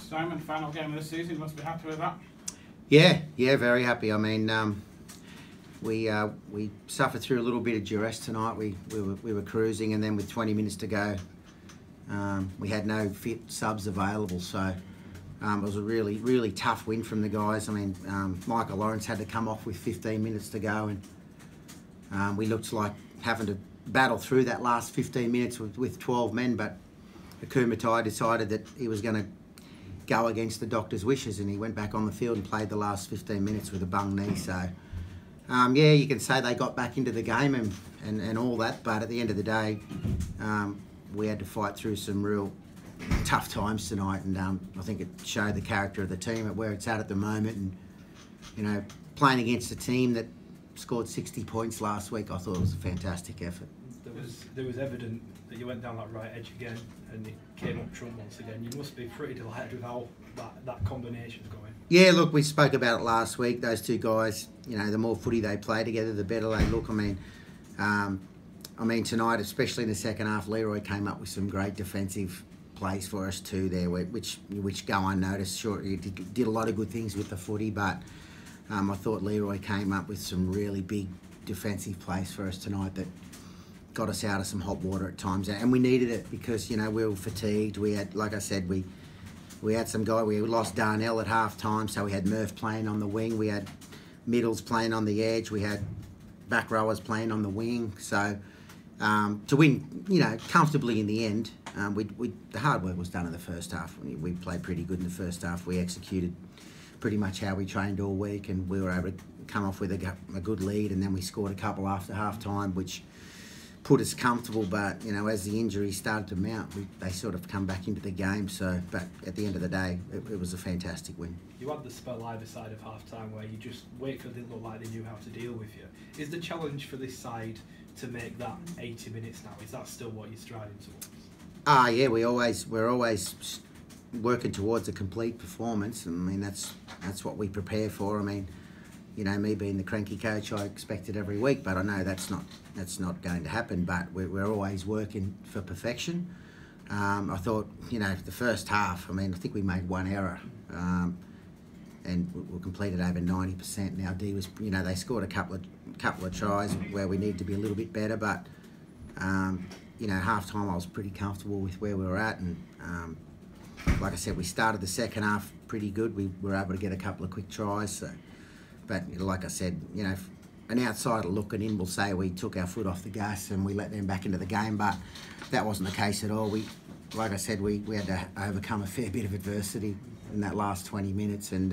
Simon, final game of the season, you must be happy with that? Yeah, very happy. I mean, we suffered through a little bit of duress tonight. We were cruising, and then with 20 minutes to go, we had no fit subs available. So it was a really tough win from the guys. I mean, Michael Lawrence had to come off with 15 minutes to go, and we looked like having to battle through that last 15 minutes with 12 men. But Akumatai decided that he was going to go against the doctor's wishes, and he went back on the field and played the last 15 minutes with a bung knee. So yeah, you can say they got back into the game and all that, but at the end of the day, we had to fight through some real tough times tonight, and I think it showed the character of the team at where it's at the moment. And you know, playing against a team that scored 60 points last week, I thought it was a fantastic effort. There was evident that you went down that right edge again and it came up trump once again. You must be pretty delighted with how that combination's going. Yeah, look, we spoke about it last week. Those two guys, you know, the more footy they play together, the better they look. I mean, tonight, especially in the second half, Leroy came up with some great defensive plays for us too there, which go unnoticed. Sure, he did a lot of good things with the footy, but I thought Leroy came up with some really big defensive plays for us tonight that got us out of some hot water at times, and we needed it because, you know, we were fatigued. We had, like I said, we had some guy. We lost Darnell at half time, so we had Murph playing on the wing. We had Middles playing on the edge. We had back rowers playing on the wing. So to win, you know, comfortably in the end, the hard work was done in the first half. We played pretty good in the first half. We executed pretty much how we trained all week, and we were able to come off with a good lead, and then we scored a couple after half time, which put us comfortable. But you know, as the injuries started to mount, they sort of come back into the game. So, but at the end of the day, it was a fantastic win. You had the spell either side of half time where Wakefield didn't look like they knew how to deal with you. Is the challenge for this side to make that 80 minutes now? Is that still what you're striving towards? Yeah, we're always working towards a complete performance. I mean, that's what we prepare for. I mean, you know, me being the cranky coach, I expect it every week, but I know that's not going to happen. But we're always working for perfection. I thought, you know, the first half, I mean, I think we made one error, and we completed over 90%. Now D was, you know, they scored a couple of tries where we need to be a little bit better, but you know, half time I was pretty comfortable with where we were at, and like I said, we started the second half pretty good. We were able to get a couple of quick tries. So. But like I said, you know, an outsider looking in will say we took our foot off the gas and we let them back into the game, but that wasn't the case at all. Like I said, we had to overcome a fair bit of adversity in that last 20 minutes, and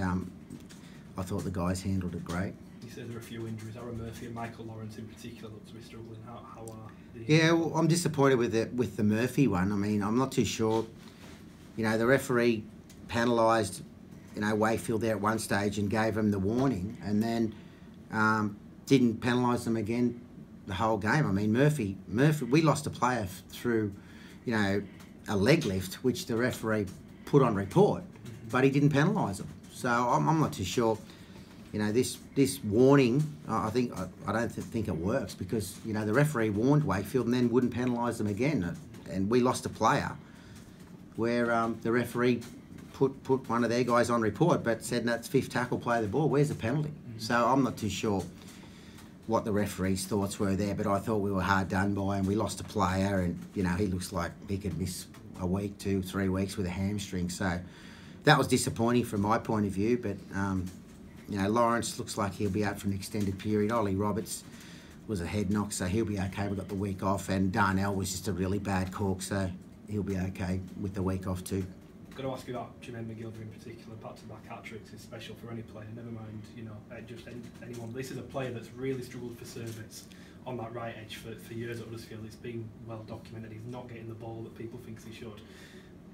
I thought the guys handled it great. You said there are a few injuries. Aaron Murphy and Michael Lawrence in particular look to be struggling. How are the... Yeah, well, I'm disappointed with the Murphy one. I mean, I'm not too sure. You know, the referee penalised, you know, Wakefield there at one stage and gave them the warning, and then didn't penalise them again the whole game. I mean, Murphy, we lost a player through, you know, a leg lift, which the referee put on report, but he didn't penalise them. So I'm not too sure. You know, this warning, I don't think it works, because, you know, the referee warned Wakefield and then wouldn't penalise them again, and we lost a player where the referee put one of their guys on report, but said that's fifth tackle, play the ball. Where's the penalty? So I'm not too sure what the referee's thoughts were there, but I thought we were hard done by, and we lost a player, and you know, he looks like he could miss a week, 2-3 weeks with a hamstring. So that was disappointing from my point of view. But you know, Lawrence looks like he'll be out for an extended period. Ollie Roberts was a head knock, so he'll be okay. We got the week off, and Darnell was just a really bad cork, so he'll be okay with the week off too. Got to ask you about Jermaine McGilder in particular. Back-to-back hat-tricks is special for any player, never mind, you know, just anyone. This is a player that's really struggled for service on that right edge for years at Huddersfield. It's been well documented. He's not getting the ball that people think he should.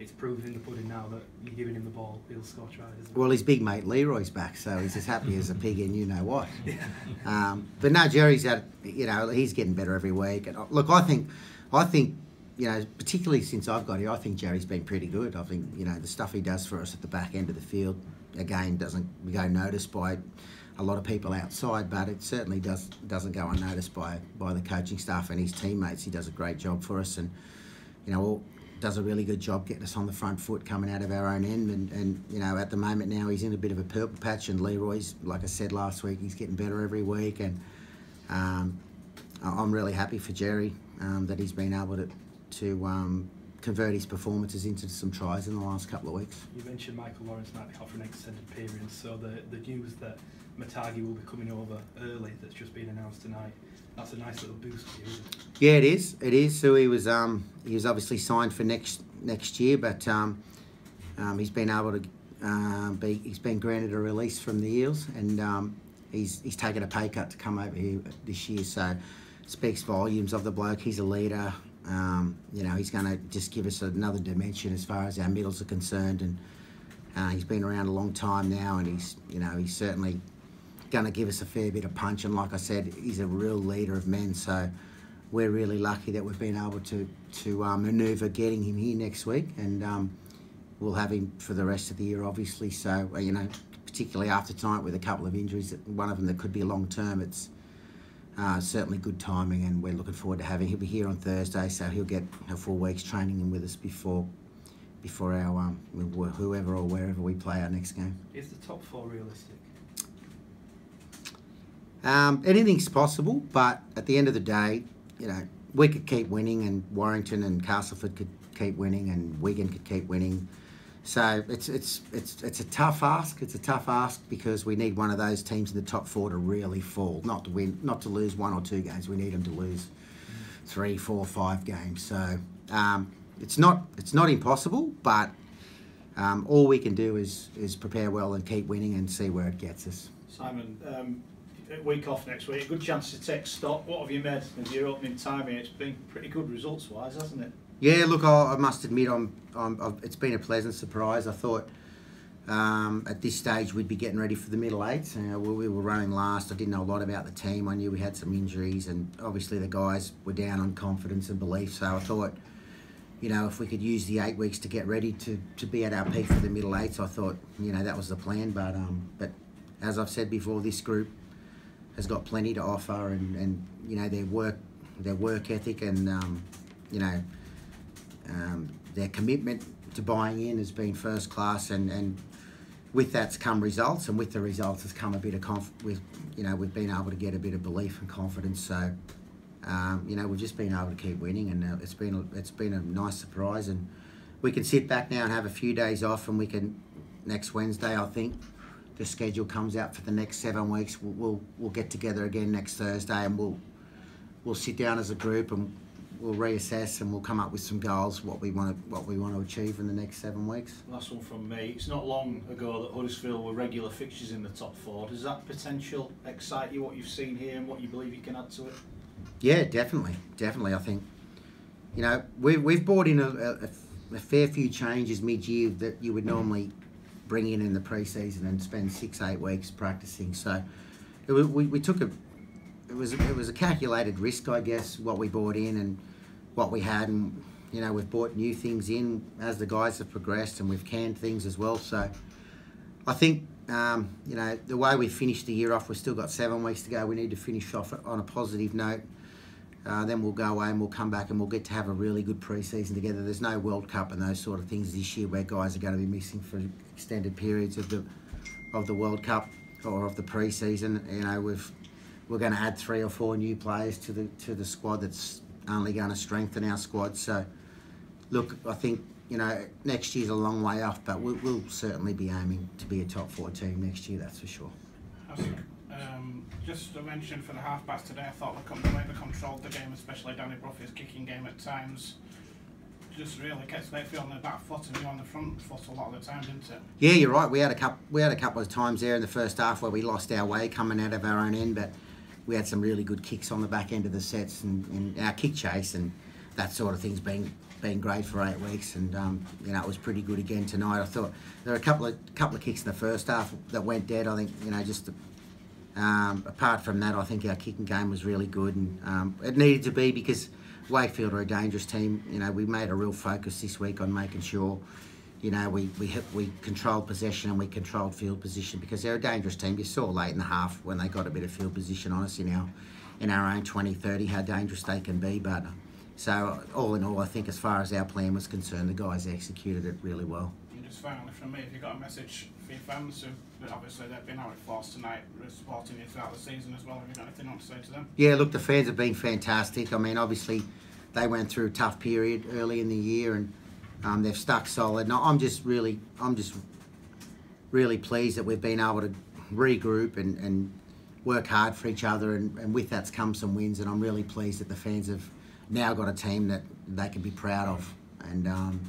It's proven in the pudding now that you're giving him the ball, he'll score tries, isn't it? Well, his big mate Leroy's back, so he's as happy as a pig in you know what. But no, Jerry's out. You know, he's getting better every week. And look, I think. You know, particularly since I've got here, I think Jerry's been pretty good. I think, you know, the stuff he does for us at the back end of the field, again, doesn't go noticed by a lot of people outside, but it certainly doesn't go unnoticed by the coaching staff and his teammates. He does a great job for us, and, you know, does a really good job getting us on the front foot coming out of our own end. And you know, at the moment now he's in a bit of a purple patch, and Leroy's, like I said last week, he's getting better every week. And I'm really happy for Jerry that he's been able to convert his performances into some tries in the last couple of weeks. You mentioned Michael Lawrence might be out for an extended period, so the news that Matagi will be coming over early, that's just been announced tonight, that's a nice little boost for you, isn't it? Yeah, it is. It is. So he was obviously signed for next year, but he's been able to he's been granted a release from the Eels, and he's taken a pay cut to come over here this year. So speaks volumes of the bloke. He's a leader. You know, he's going to just give us another dimension as far as our middles are concerned, and he's been around a long time now, and he's certainly going to give us a fair bit of punch. And like I said, he's a real leader of men, so we're really lucky that we've been able to manoeuvre getting him here next week, and we'll have him for the rest of the year, obviously. So you know, particularly after tonight with a couple of injuries, one of them that could be long term, it's certainly good timing, and we're looking forward to having him. He'll be here on Thursday, so he'll get a full week's training in with us before our whoever or wherever we play our next game. Is the top four realistic? Anything's possible, but at the end of the day, you know, we could keep winning, and Warrington and Castleford could keep winning, and Wigan could keep winning. So it's a tough ask. It's a tough ask because we need one of those teams in the top four to really fall, not to win, not to lose 1 or 2 games. We need them to lose 3, 4, 5 games. So it's not impossible, but all we can do is prepare well and keep winning and see where it gets us. Simon, week off next week, a good chance to take stock. What have you made of your opening time here? It's been pretty good results-wise, hasn't it? Yeah, look, I must admit, it's been a pleasant surprise. I thought at this stage we'd be getting ready for the middle eights. We were running last. I didn't know a lot about the team. I knew we had some injuries, and obviously the guys were down on confidence and belief. So I thought, you know, if we could use the 8 weeks to get ready to be at our peak for the middle eights, I thought, you know, that was the plan. But as I've said before, this group has got plenty to offer, and you know, their work ethic, and you know, their commitment to buying in has been first class, and with that's come results, and with the results has come a bit of we've been able to get a bit of belief and confidence. So you know, we've just been able to keep winning, and it's been a nice surprise, and we can sit back now and have a few days off, and we can next Wednesday, I think the schedule comes out for the next 7 weeks. We'll get together again next Thursday, and we'll sit down as a group, and we'll reassess, and we'll come up with some goals, what we want to achieve in the next 7 weeks. Last one from me. It's not long ago that Huddersfield were regular fixtures in the top 4. Does that potential excite you, what you've seen here and what you believe you can add to it? Yeah, definitely. I think, you know, we've brought in a fair few changes mid-year that you would normally bring in the pre-season and spend 6-8 weeks practicing. So we took it was a calculated risk, I guess, what we brought in and what we had, and you know, we've brought new things in as the guys have progressed, and we've canned things as well. So I think you know, the way we finished the year off, we've still got 7 weeks to go. We need to finish off on a positive note. Then we'll go away and we'll come back and we'll get to have a really good pre-season together. There's no World Cup and those sort of things this year where guys are going to be missing for extended periods of the World Cup or of the pre-season. You know, we're going to add 3 or 4 new players to the squad. That's only going to strengthen our squad. So, look, I think, you know, next year's a long way off, but we'll certainly be aiming to be a top 4 team next year. That's for sure. Just to mention for the half-backs today, I thought the way they controlled the game, especially Danny Bruffy's kicking game at times, just really gets Wakefield on the back foot and you on the front foot a lot of the time, didn't it? Yeah, you're right. We had a couple of times there in the first half where we lost our way coming out of our own end, but we had some really good kicks on the back end of the sets, and our kick chase and that sort of thing's been great for 8 weeks, and you know, it was pretty good again tonight. I thought there were a couple of kicks in the first half that went dead. I think, you know, just apart from that, I think our kicking game was really good, and it needed to be, because Wakefield are a dangerous team. You know, we made a real focus this week on making sure, you know, we controlled possession and we controlled field position, because they're a dangerous team. You saw late in the half when they got a bit of field position on us in our own 20-30 how dangerous they can be. But So all in all, I think as far as our plan was concerned, the guys executed it really well. And just finally from me, have you got a message for your fans who obviously they've been out at force tonight, supporting you throughout the season as well? Have you got anything you want to say to them? Yeah, look, the fans have been fantastic. I mean, obviously they went through a tough period early in the year, and they've stuck solid. And I'm just really pleased that we've been able to regroup and work hard for each other, and with that's come some wins, and I'm really pleased that the fans have now got a team that they can be proud of, and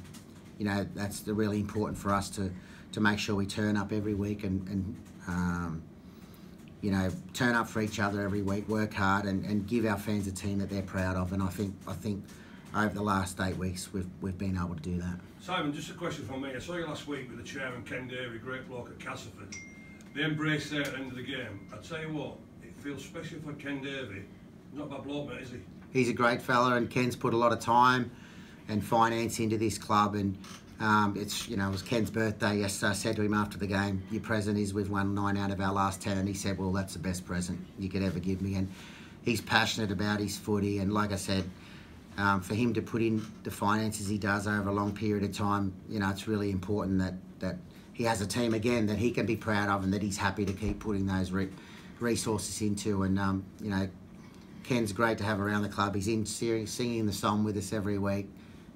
you know, that's really important for us to make sure we turn up every week and you know, turn up for each other every week, work hard, and give our fans a team that they're proud of. And I think over the last 8 weeks we've been able to do that. Simon, just a question from me. I saw you last week with the chairman, Ken Davey, great bloke at Castleford. The embrace there at the end of the game. I tell you what, it feels special for Ken Davey. Not a bad bloke, mate, is he? He's a great fella, and Ken's put a lot of time and finance into this club, and it's, you know, it was Ken's birthday yesterday. I said to him after the game, your present is we've won 9 out of our last 10, and he said, well, that's the best present you could ever give me. And he's passionate about his footy, and like I said, for him to put in the finances he does over a long period of time, you know, it's really important that he has a team again that he can be proud of, and that he's happy to keep putting those resources into. And you know, Ken's great to have around the club. He's in singing the song with us every week,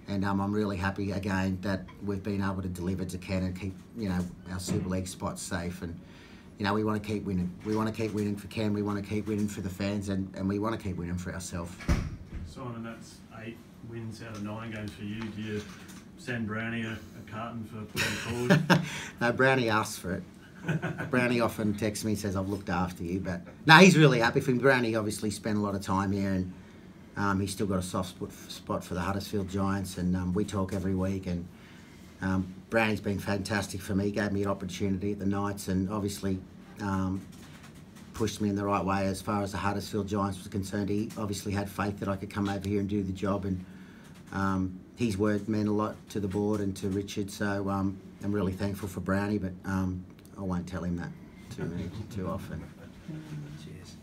and I'm really happy again that we've been able to deliver to Ken and keep, you know, our Super League spots safe. And you know, we want to keep winning. We want to keep winning for Ken. We want to keep winning for the fans, and we want to keep winning for ourselves. Simon, that's 8 wins out of 9 games for you. Do you send Brownie a carton for putting forward? No, Brownie asks for it. Brownie often texts me and says, I've looked after you. But no, he's really happy for him. Brownie obviously spent a lot of time here, and he's still got a soft spot for the Huddersfield Giants, and we talk every week. And Brownie's been fantastic for me. He gave me an opportunity at the Knights, and obviously pushed me in the right way as far as the Huddersfield Giants was concerned. He obviously had faith that I could come over here and do the job, and his word meant a lot to the board and to Richard, so I'm really thankful for Brownie, but I won't tell him that too often. Cheers.